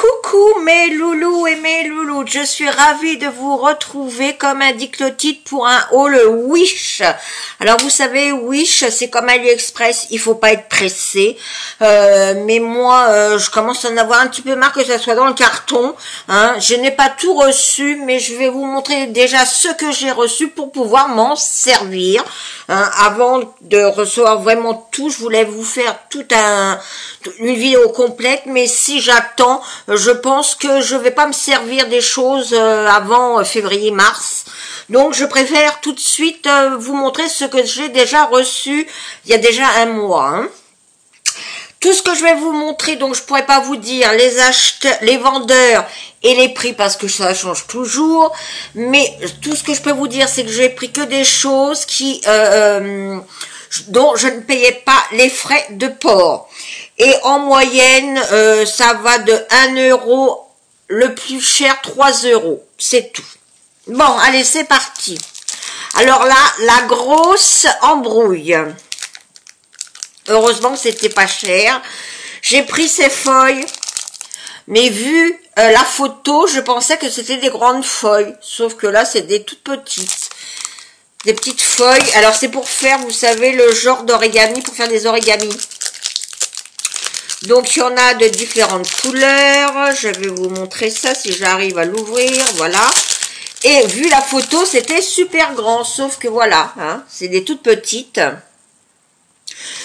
Coucou mes loulous et mes louloutes, je suis ravie de vous retrouver comme indique le titre pour un haul Wish. Alors vous savez, Wish c'est comme AliExpress, il faut pas être pressé, mais moi je commence à en avoir un petit peu marre que ça soit dans le carton, hein. Je n'ai pas tout reçu, mais je vais vous montrer déjà ce que j'ai reçu pour pouvoir m'en servir, hein. Avant de recevoir vraiment tout, je voulais vous faire une vidéo complète, mais si j'attends, je pense que je vais pas me servir des choses avant février-mars. Donc je préfère tout de suite vous montrer ce que j'ai déjà reçu il y a déjà un mois, hein. Tout ce que je vais vous montrer, donc je pourrais pas vous dire les acheteurs, les vendeurs et les prix parce que ça change toujours, mais tout ce que je peux vous dire, c'est que j'ai pris que des choses dont je ne payais pas les frais de port. Et en moyenne, ça va de 1 euro, le plus cher 3 euros, c'est tout. Bon, allez, c'est parti. Alors là, la grosse embrouille. Heureusement que c'était pas cher. J'ai pris ces feuilles, mais vu la photo, je pensais que c'était des grandes feuilles. Sauf que là, c'est des toutes petites. Des petites feuilles. Alors, c'est pour faire, vous savez, le genre d'origami, pour faire des origamis. Donc, il y en a de différentes couleurs. Je vais vous montrer ça si j'arrive à l'ouvrir. Voilà. Et vu la photo, c'était super grand. Sauf que voilà, hein, c'est des toutes petites.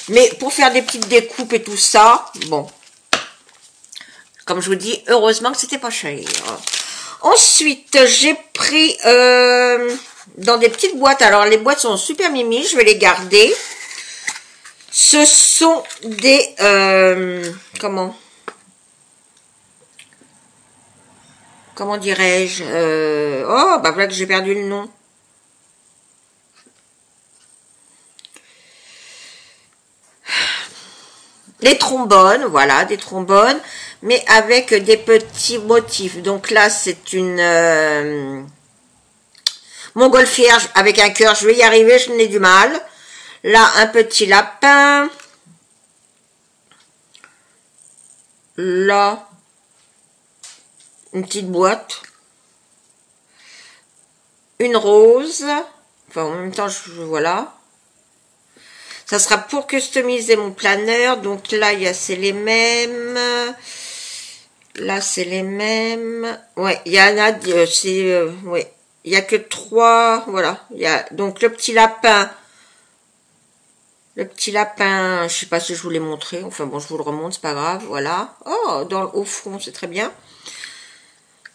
Mais pour faire des petites découpes et tout ça, bon. Comme je vous dis, heureusement que c'était pas cher. Ensuite, j'ai pris dans des petites boîtes. Alors, les boîtes sont super mimi. Je vais les garder. Ce sont des... comment dirais-je oh, bah voilà que j'ai perdu le nom. Des trombones, voilà, des trombones, mais avec des petits motifs. Donc là, c'est une montgolfière avec un cœur. Je vais y arriver, je n'ai du mal. Là, un petit lapin. Là, une petite boîte. Une rose. Enfin, en même temps, voilà. Ça sera pour customiser mon planeur. Donc là, c'est les mêmes. Là, c'est les mêmes. Ouais, il y en a, ouais. Il y a que 3, voilà. Il y a donc le petit lapin. Le petit lapin, je sais pas si je vous l'ai montré. Enfin bon, je vous le remonte, c'est pas grave. Voilà. Oh, au front, c'est très bien.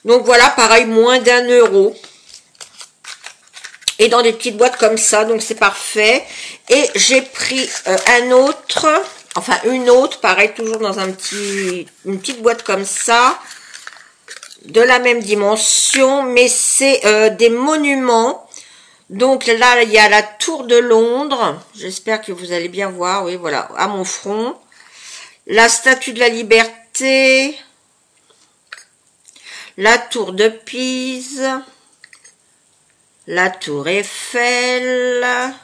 Donc voilà, pareil, moins d'1 euro. Et dans des petites boîtes comme ça, donc c'est parfait. Et j'ai pris un autre, enfin une autre, pareil, toujours dans une petite boîte comme ça, de la même dimension, mais c'est des monuments. Donc là, il y a la Tour de Londres, j'espère que vous allez bien voir, oui, voilà, à mon front. La Statue de la Liberté, la Tour de Pise, la Tour Eiffel,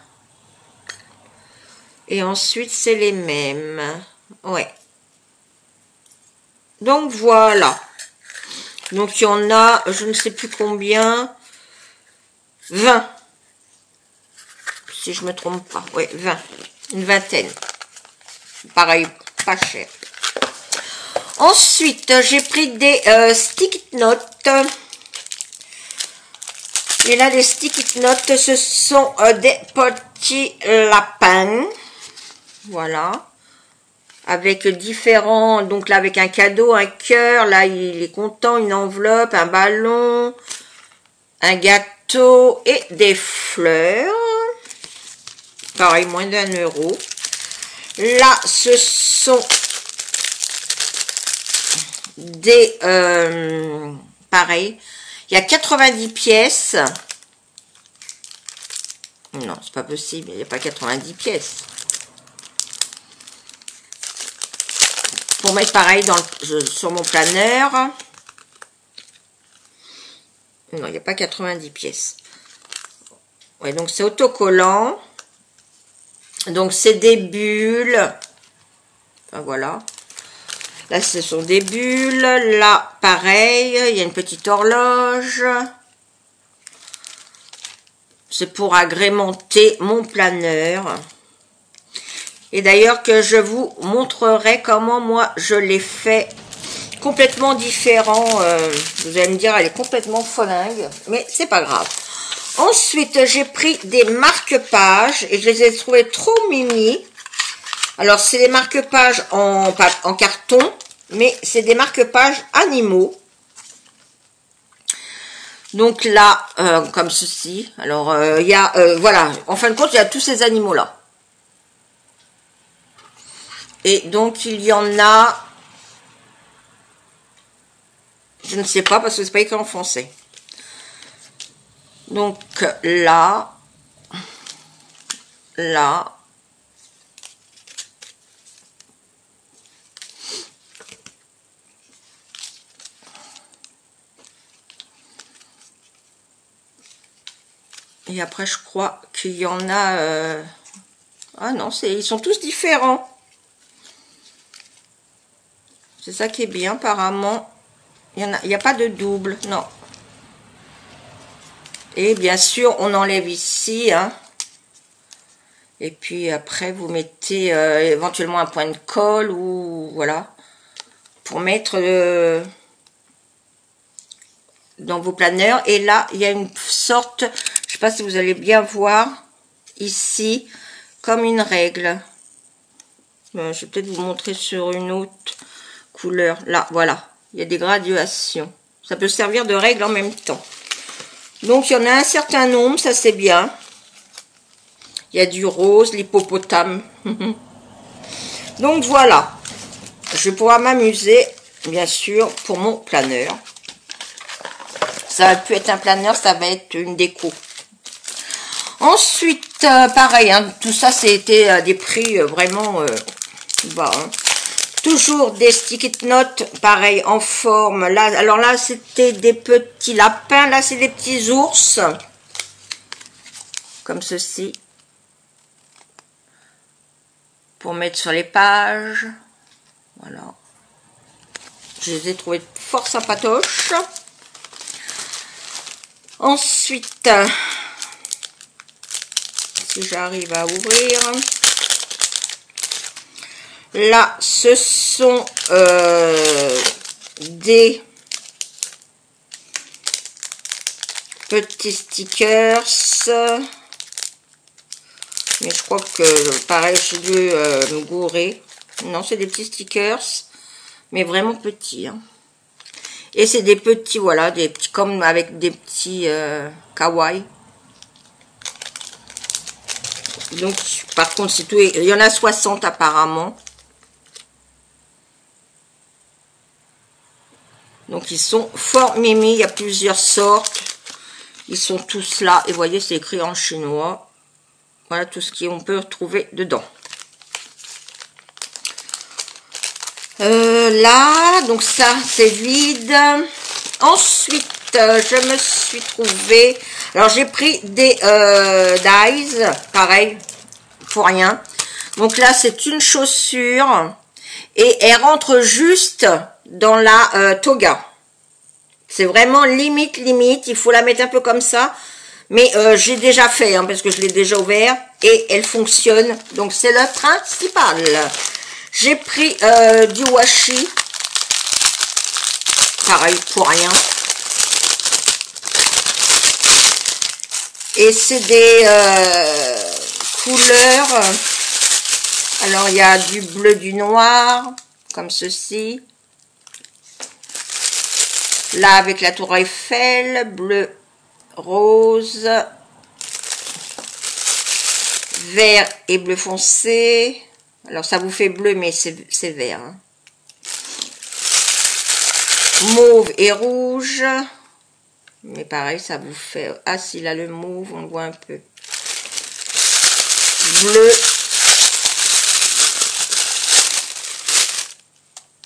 et ensuite c'est les mêmes, ouais. Donc voilà. Donc il y en a, je ne sais plus combien, 20. Si je me trompe pas, ouais, 20. Une vingtaine. Pareil, pas cher. Ensuite, j'ai pris des sticky notes. Et là, les sticky notes, ce sont des petits lapins. Voilà. Avec différents, donc là, avec un cadeau, un cœur. Là, il est content, une enveloppe, un ballon, un gâteau et des fleurs. Pareil, moins d'1 euro. Là, ce sont des... pareil, il y a 90 pièces. Non, c'est pas possible, il n'y a pas 90 pièces. Pour mettre pareil sur mon planeur. Non, il n'y a pas 90 pièces. Ouais, donc c'est autocollant. Donc c'est des bulles. Enfin voilà. Là, ce sont des bulles. Là, pareil, il y a une petite horloge. C'est pour agrémenter mon planeur. Et d'ailleurs que je vous montrerai comment moi je l'ai fait complètement différent. Vous allez me dire, elle est complètement folingue, mais c'est pas grave. Ensuite, j'ai pris des marque-pages et je les ai trouvés trop mimi. Alors, c'est des marque-pages en carton, mais c'est des marque-pages animaux. Donc là, comme ceci, alors il y a, voilà, en fin de compte, il y a tous ces animaux-là. Et donc, il y en a, je ne sais pas, parce que c'est pas écrit en français. Donc là, là, et après, je crois qu'il y en a... Ah non, ils sont tous différents. C'est ça qui est bien, apparemment. Il n'y a pas de double, non. Et bien sûr, on enlève ici. Hein. Et puis après, vous mettez éventuellement un point de colle ou... Voilà. Pour mettre dans vos planeurs. Et là, il y a une sorte... Je ne sais pas si vous allez bien voir ici, comme une règle. Je vais peut-être vous montrer sur une autre couleur. Là, voilà. Il y a des graduations. Ça peut servir de règle en même temps. Donc, il y en a un certain nombre. Ça, c'est bien. Il y a du rose, l'hippopotame. Donc, voilà. Je vais pouvoir m'amuser, bien sûr, pour mon planeur. Ça va plus être un planeur, ça va être une déco. Ensuite, pareil, hein, tout ça, c'était des prix vraiment bas. Hein. Toujours des sticky notes, pareil, en forme. Là, alors là, c'était des petits lapins. Là, c'est des petits ours. Comme ceci. Pour mettre sur les pages. Voilà. Je les ai trouvés fort sympatoches. Ensuite... si j'arrive à ouvrir. Là, ce sont des petits stickers. Mais je crois que, pareil, j'ai dû me gourer. Non, c'est des petits stickers, mais vraiment petits. Hein. Et c'est des petits, voilà, des petits, comme avec des petits kawaii. Donc, par contre, c'est tout. Il y en a 60 apparemment. Donc, ils sont fort mimi. Il y a plusieurs sortes. Ils sont tous là. Et vous voyez, c'est écrit en chinois. Voilà tout ce qu'on peut retrouver dedans. Là, donc ça, c'est vide. Ensuite, je me suis trouvé... Alors, j'ai pris des dies, pareil, pour rien. Donc là, c'est une chaussure. Et elle rentre juste dans la toga. C'est vraiment limite. Il faut la mettre un peu comme ça. Mais j'ai déjà fait, hein, parce que je l'ai déjà ouvert. Et elle fonctionne. Donc, c'est le principal. J'ai pris du washi. Pareil, pour rien. Et c'est des couleurs. Alors, il y a du bleu, du noir, comme ceci. Là, avec la tour Eiffel, bleu, rose, vert et bleu foncé. Alors, ça vous fait bleu, mais c'est vert. Hein. Mauve et rouge. Mais pareil, ça vous fait... Ah, si, là, le mauve, on le voit un peu. Bleu.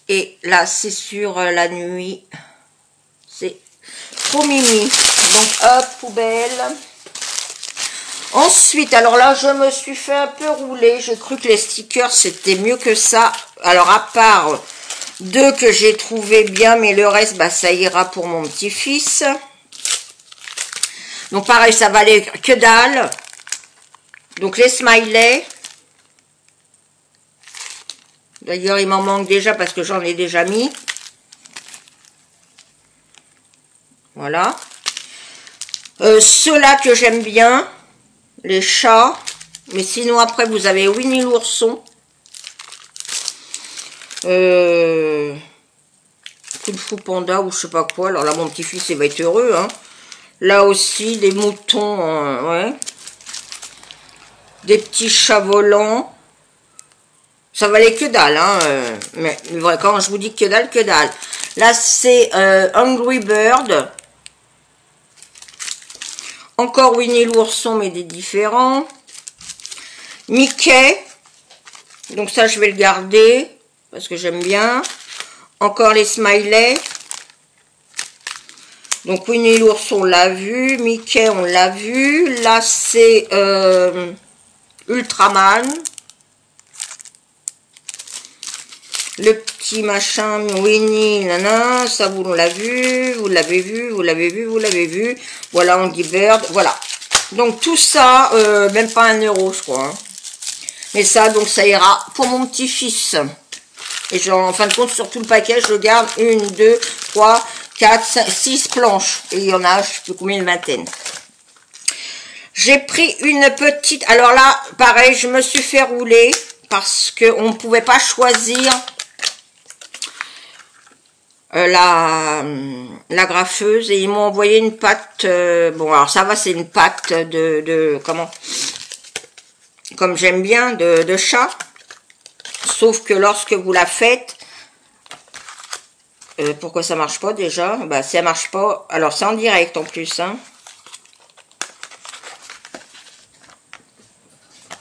Et là, c'est sur la nuit. C'est trop mimi. Donc, hop, poubelle. Ensuite, alors là, je me suis fait un peu rouler. J'ai cru que les stickers, c'était mieux que ça. Alors, à part 2 que j'ai trouvé bien, mais le reste, bah, ça ira pour mon petit-fils. Donc pareil, ça valait que dalle. Donc les smileys. D'ailleurs, il m'en manque déjà parce que j'en ai déjà mis. Voilà. Ceux-là que j'aime bien, les chats. Mais sinon, après, vous avez Winnie l'ourson. Kung Fu Panda ou je sais pas quoi. Alors là, mon petit-fils, il va être heureux. Hein. Là aussi, des moutons, ouais. Des petits chats volants. Ça valait que dalle, hein. Mais quand je vous dis que dalle, que dalle. Là, c'est Angry Bird. Encore Winnie l'ourson, mais des différents. Mickey. Donc ça, je vais le garder. Parce que j'aime bien. Encore les smileys. Donc Winnie l'ourson, on l'a vu. Mickey, on l'a vu. Là, c'est Ultraman. Le petit machin, Winnie, nana, ça vous l'a vu, vous l'avez vu, vous l'avez vu, vous l'avez vu. Voilà, Angry Bird, voilà. Donc tout ça, même pas 1 euro, je crois. Hein. Mais ça, donc ça ira pour mon petit-fils. Et en fin de compte, sur tout le paquet, je garde 1, 2, 3, 4, 5, 6 planches. Et il y en a, je sais plus combien, une vingtaine. J'ai pris une petite... Alors là, pareil, je me suis fait rouler parce qu'on ne pouvait pas choisir la graffeuse. Et ils m'ont envoyé une pâte... bon, alors ça va, c'est une pâte de comment? Comme j'aime bien, de chat. Sauf que lorsque vous la faites... pourquoi ça marche pas déjà? Bah, si elle marche pas... Alors, c'est en direct en plus, hein.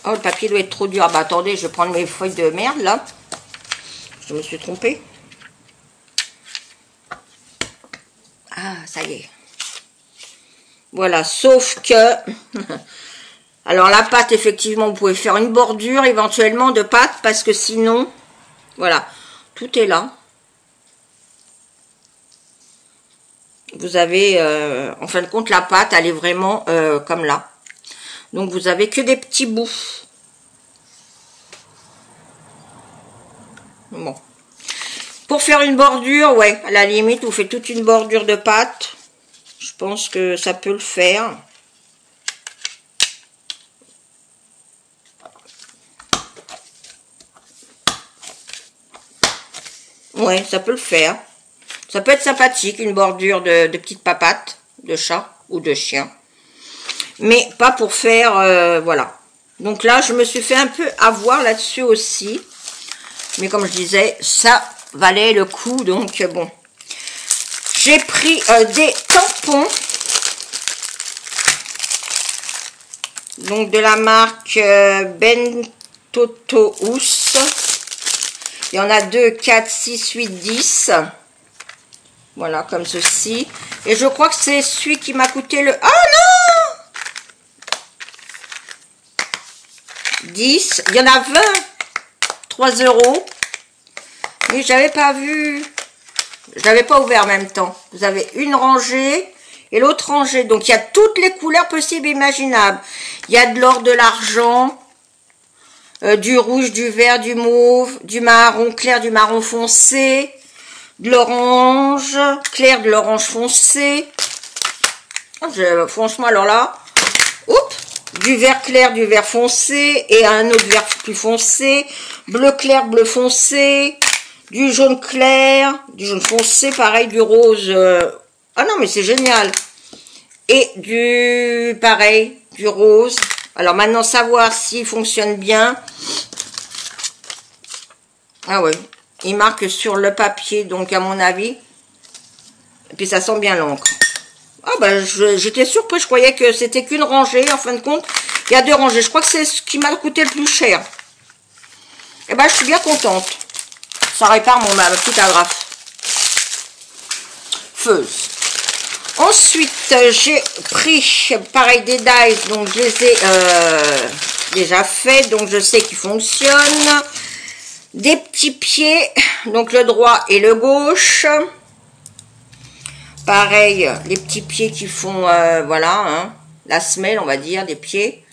Oh, le papier doit être trop dur. Ah bah attendez, je vais prendre mes feuilles de merde, là. Je me suis trompée. Ah, ça y est. Voilà, sauf que... Alors, la pâte, effectivement, vous pouvez faire une bordure, éventuellement, de pâte, parce que sinon... Voilà, tout est là. Vous avez... en fin de compte, la pâte, elle est vraiment comme là. Donc, vous avez que des petits bouts. Bon. Pour faire une bordure, ouais, à la limite, vous faites toute une bordure de pâte. Je pense que ça peut le faire. Ouais, ça peut le faire. Ça peut être sympathique, une bordure de petites papates, de chat ou de chien. Mais pas pour faire, voilà. Donc là, je me suis fait un peu avoir là-dessus aussi. Mais comme je disais, ça valait le coup. Donc bon. J'ai pris des tampons. Donc de la marque Bentotous. Il y en a 2, 4, 6, 8, 10. Voilà, comme ceci. Et je crois que c'est celui qui m'a coûté le... Ah non! 10. Il y en a 20. 3 €. Mais j'avais pas vu. Je l'avais pas ouvert en même temps. Vous avez une rangée et l'autre rangée. Donc, il y a toutes les couleurs possibles et imaginables. Il y a de l'or, de l'argent, du rouge, du vert, du mauve, du marron clair, du marron foncé, de l'orange clair, de l'orange foncé. Franchement, alors là, oups, du vert clair, du vert foncé et un autre vert plus foncé, bleu clair, bleu foncé, du jaune clair, du jaune foncé, pareil, du rose. Ah non, mais c'est génial. Et du, pareil, du rose. Alors maintenant, savoir s'il fonctionne bien. Ah ouais, il marque sur le papier, donc à mon avis. Et puis ça sent bien l'encre. Ah ben, j'étais surpris, je croyais que c'était qu'une rangée. En fin de compte, il y a 2 rangées. Je crois que c'est ce qui m'a coûté le plus cher. Et ben, je suis bien contente. Ça répare ma petite agrafe. Feuse. Ensuite, j'ai pris, pareil, des dies. Donc, je les ai déjà fait. Donc, je sais qu'ils fonctionnent. Des petits pieds, donc le droit et le gauche. Pareil, les petits pieds qui font, voilà, hein, la semelle, on va dire, des pieds.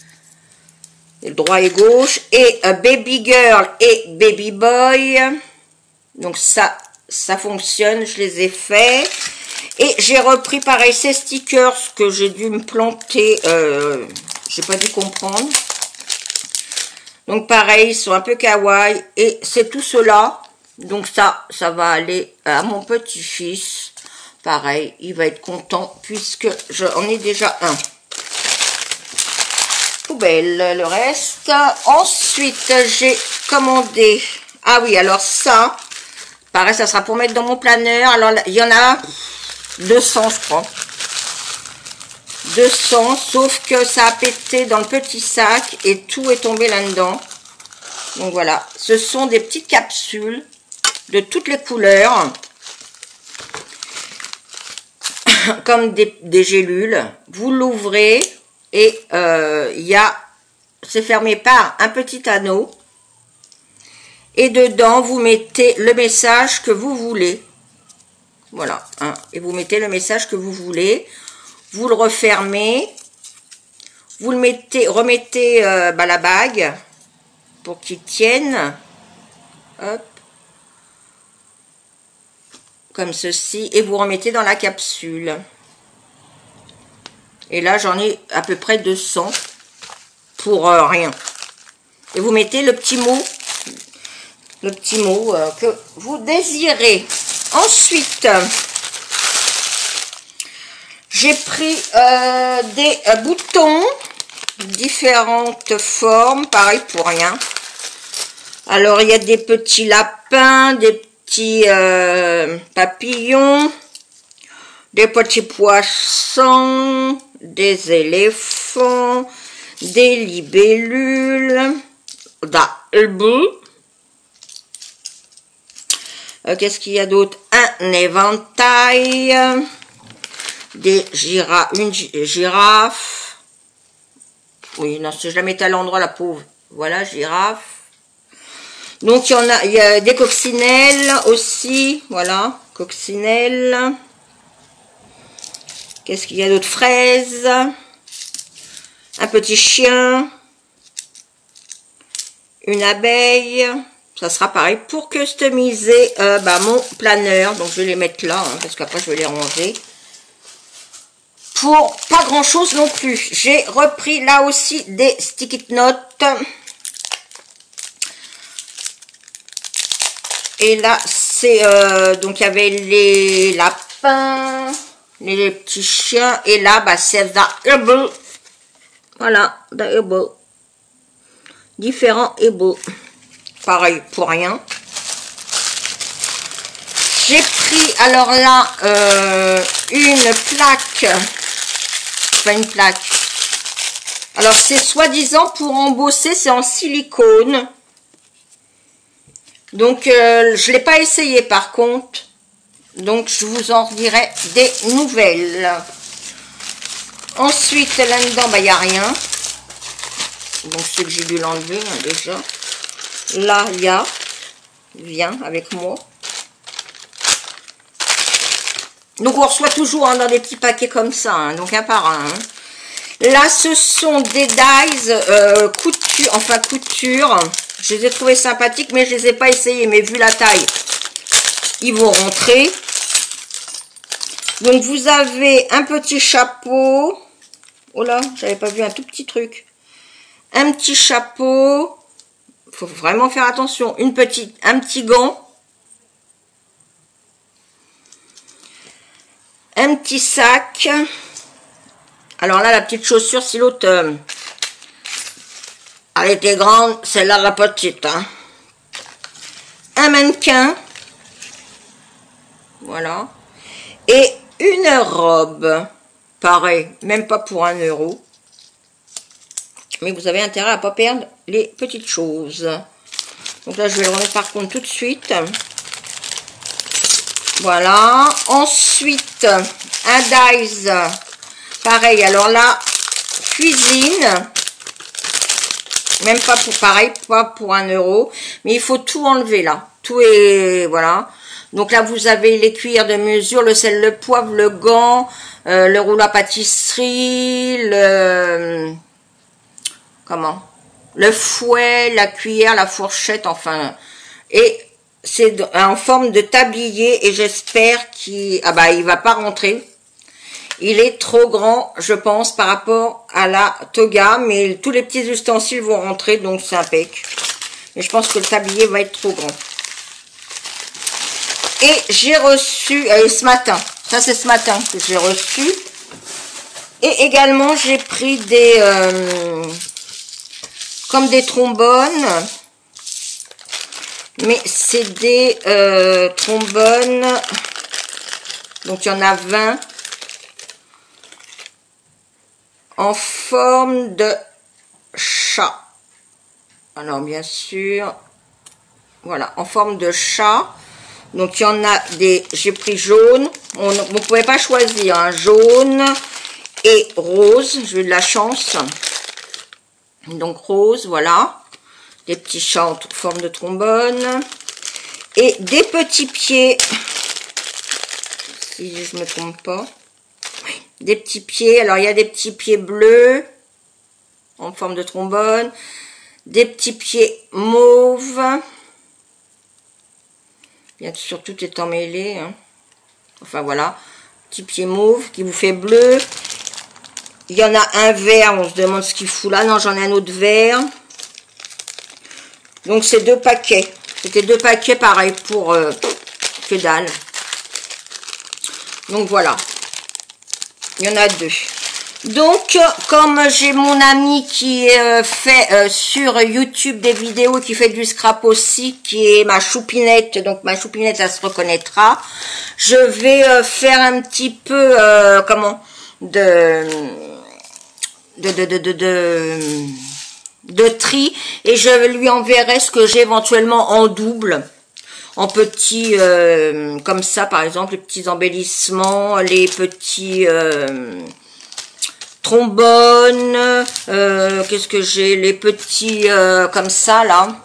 Le droit et gauche. Et baby girl et baby boy. Donc ça fonctionne, je les ai faits. Et j'ai repris, pareil, ces stickers que j'ai dû me planter. J'ai pas dû comprendre. Donc pareil, ils sont un peu kawaii. Et c'est tout cela. Donc ça va aller à mon petit-fils. Pareil, il va être content puisque j'en ai déjà un. Poubelle, le reste. Ensuite, j'ai commandé... Ah oui, alors ça, pareil, ça sera pour mettre dans mon planeur. Alors, il y en a 200, je crois. 200, sauf que ça a pété dans le petit sac et tout est tombé là-dedans. Donc voilà, ce sont des petites capsules de toutes les couleurs. Comme des gélules. Vous l'ouvrez et c'est fermé par un petit anneau. Et dedans, vous mettez le message que vous voulez. Voilà. Hein, et vous mettez le message que vous voulez. Vous le refermez. Vous le mettez, remettez la bague pour qu'il tienne. Hop. Comme ceci. Et vous remettez dans la capsule. Et là, j'en ai à peu près 200 pour rien. Et vous mettez le petit mot que vous désirez. Ensuite, j'ai pris des boutons, différentes formes, pareil pour rien. Alors, il y a des petits lapins, des petits papillons, des petits poissons, des éléphants, des libellules, qu'est-ce qu'il y a d'autre? Un éventail, une girafe. Oui, non, je la mettais à l'endroit, la pauvre. Voilà, girafe. Donc, il y a des coccinelles aussi. Voilà, coccinelles. Qu'est-ce qu'il y a d'autre? Fraises. Un petit chien. Une abeille. Ça sera pareil pour customiser mon planeur. Donc, je vais les mettre là, hein, parce qu'après, je vais les ranger. Pour pas grand-chose non plus. J'ai repris là aussi des sticky notes. Et là, c'est... donc, il y avait les lapins, les petits chiens. Et là, c'est The Voilà, The différents ébaux. Pareil, pour rien. J'ai pris, alors là, une plaque. Enfin, une plaque. Alors, c'est soi-disant pour embosser, c'est en silicone. Donc, je ne l'ai pas essayé par contre. Donc, je vous en dirai des nouvelles. Ensuite, là-dedans, il n'y a rien. Donc, c'est que j'ai dû l'enlever déjà. Là, il y a. Viens avec moi. Donc, on reçoit toujours dans des petits paquets comme ça. Hein, donc, un par un. Hein. Là, ce sont des dies couture. Je les ai trouvés sympathiques, mais je les ai pas essayés. Mais vu la taille, ils vont rentrer. Donc, vous avez un petit chapeau. Oh là, j'avais pas vu un tout petit truc. Un petit chapeau. Faut vraiment faire attention. Un petit gant. Un petit sac. Alors là, la petite chaussure, si l'autre... elle était grande, celle-là, la petite. Hein. Un mannequin. Voilà. Et une robe. Pareil, même pas pour 1 €. Mais vous avez intérêt à ne pas perdre les petites choses. Donc là, je vais le remettre par contre tout de suite. Voilà. Ensuite, un dies. Pareil, alors là, cuisine. Même pas pour, pareil, pas pour 1 €. Mais il faut tout enlever là. Tout est, voilà. Donc là, vous avez les cuillères de mesure, le sel, le poivre, le gant, le rouleau à pâtisserie, le fouet, la cuillère, la fourchette, enfin. Et c'est en forme de tablier et j'espère qu'il, il va pas rentrer. Il est trop grand, je pense, par rapport à la toga, mais tous les petits ustensiles vont rentrer, donc c'est impec. Mais je pense que le tablier va être trop grand. Et j'ai reçu, ce matin, ça c'est ce matin que j'ai reçu. Et également, j'ai pris des, comme des trombones. Mais c'est des trombones, donc il y en a 20. En forme de chat. Alors bien sûr, voilà, en forme de chat. Donc il y en a des, j'ai pris jaune, vous ne pouvez pas choisir, hein, jaune et rose, j'ai eu de la chance. Donc rose, voilà, des petits chats en forme de trombone. Et des petits pieds, si je ne me trompe pas. Des petits pieds, alors il y a des petits pieds bleus en forme de trombone, des petits pieds mauves, bien sûr tout est emmêlé, hein. Enfin voilà, petit pied mauve qui vous fait bleu, il y en a un vert, on se demande ce qu'il fout là, non j'en ai un autre vert, donc c'est 2 paquets, c'était 2 paquets pareil pour que dalle, donc voilà. Il y en a 2. Donc, comme j'ai mon ami qui fait sur YouTube des vidéos, qui fait du scrap aussi, qui est ma choupinette, donc ma choupinette, elle se reconnaîtra. Je vais faire un petit peu, de tri, et je lui enverrai ce que j'ai éventuellement en double. En petits, comme ça par exemple, les petits embellissements, les petits trombones, qu'est-ce que j'ai, les petits comme ça là.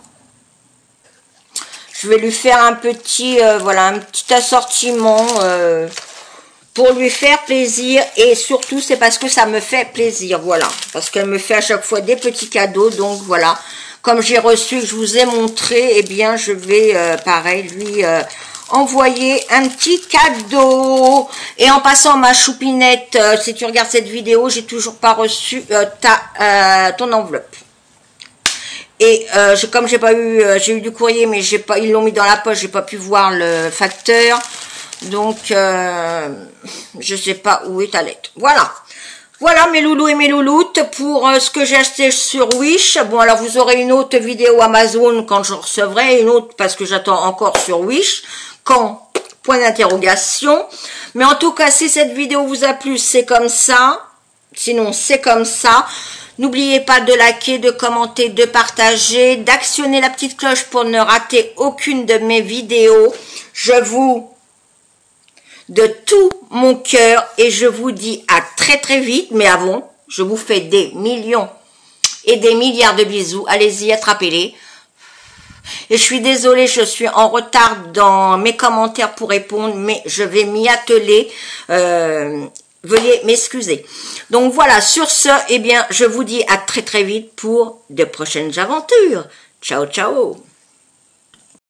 Je vais lui faire un petit, voilà, un petit assortiment pour lui faire plaisir, et surtout c'est parce que ça me fait plaisir, voilà, parce qu'elle me fait à chaque fois des petits cadeaux, donc voilà. Comme j'ai reçu, je vous ai montré, eh bien, je vais, pareil, lui envoyer un petit cadeau. Et en passant, ma choupinette, si tu regardes cette vidéo, j'ai toujours pas reçu ton enveloppe. Et comme j'ai pas eu, j'ai eu du courrier, mais j'ai pas, ils l'ont mis dans la poche, j'ai pas pu voir le facteur. Donc, je sais pas où est ta lettre. Voilà. Voilà mes loulous et mes louloutes pour ce que j'ai acheté sur Wish. Bon, alors vous aurez une autre vidéo Amazon quand je recevrai, une autre parce que j'attends encore sur Wish. Quand? Point d'interrogation. Mais en tout cas, si cette vidéo vous a plu, c'est comme ça. Sinon, c'est comme ça. N'oubliez pas de liker, de commenter, de partager, d'actionner la petite cloche pour ne rater aucune de mes vidéos. Je vous de tout mon cœur et je vous dis à très très vite, mais avant je vous fais des millions et des milliards de bisous, allez-y, attrapez-les. Et je suis désolée, je suis en retard dans mes commentaires pour répondre, mais je vais m'y atteler, veuillez m'excuser. Donc voilà, sur ce, eh bien je vous dis à très très vite pour de prochaines aventures. Ciao ciao.